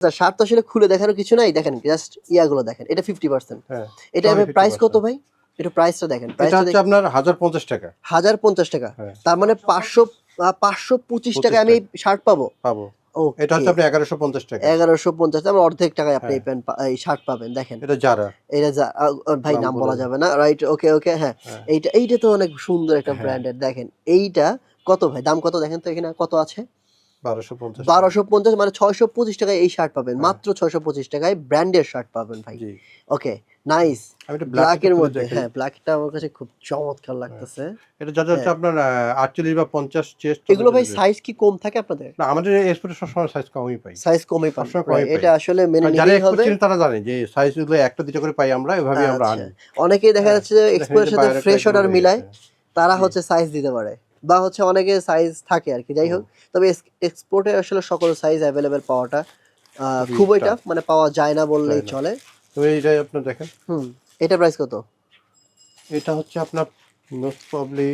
Shirt তো আসলে খুলে দেখার কিছু নাই, দেখেন জাস্ট ইয়াগুলো দেখেন, এটা 50%। হ্যাঁ এটা প্রাইস কত ভাই? এটা প্রাইসটা দেখেন, এটা প্রাইসটা হচ্ছে আপনার 1050 টাকা। 1050 টাকা, হ্যাঁ। তার মানে 525 টাকায় আমি শার্ট পাবো। পাবো। ওকে, এটা হচ্ছে আপনি 1150 টাকা। 1150, তার মানে অর্ধেক টাকায় আপনি হ্যাঁ। এই শার্ট পাবেন। দেখেন এটা যারা এটা ভাই নাম বলা যাবে না, রাইট? ওকে ওকে, হ্যাঁ। হ্যাঁ। এইটা তো অনেক সুন্দর একটা হ্যাঁ। ব্র্যান্ডের। দেখেন এইটা কত ভাই, দাম কত দেখেন তো এখানে কত আছে? 1250 1250, মানে 625 টাকায় এই শার্ট পাবেন। হ্যাঁ। মাত্র 625 টাকায় ব্র্যান্ডের শার্ট পাবেন ভাই। জি। ওকে, নাইস। আমি এটা ব্ল্যাক এর খুলে মধ্যে, দেখাই। হ্যাঁ ব্ল্যাকটা আমার কাছে খুব চমৎকার লাগতেছে। এটা যাদের হচ্ছে হ্যাঁ। আপনার 48 বা 50 চেস্ট। এগুলো ভাই সাইজ কি কম থাকে আপনাদের? না, আমাদের এক্সপোর্টে সবসময় সাইজ কমই পাই। সাইজ কমই পান। সবসময় কমই পাই। এটা আসলে মেনে আর যারা নিতেই এক্সপোর্ট হবে। চিনেন তারা জানে যে সাইজগুলো একটা দুটো করে পাই আমরা, এভাবেই আমরা আচ্ছা, আনি। অনেকেই দেখা হ্যাঁ, যাচ্ছে যে দেখেন এই এক্সপোর্টের যে সাথে বাইরের ফ্রেশ ট্যাগগুলো অর্ডার লেগে মিলায়, গেছে। তারা জি। হচ্ছে সাইজ দিতে পারে, বা হচ্ছে অনেকের সাইজ থাকে আরকি। যাই হোক, তবে এক্সপোর্টে আসলে সকল সাইজ অ্যাভেলেবেল পাওয়াটা খুবই টাফ। টাফ, মানে পাওয়া যায় না বললেই যায় না। চলে। তো এইটাই আপনার দেখেন। এটা প্রাইস কত? এটা হচ্ছে আপনার মোস্ট প্রবাবলি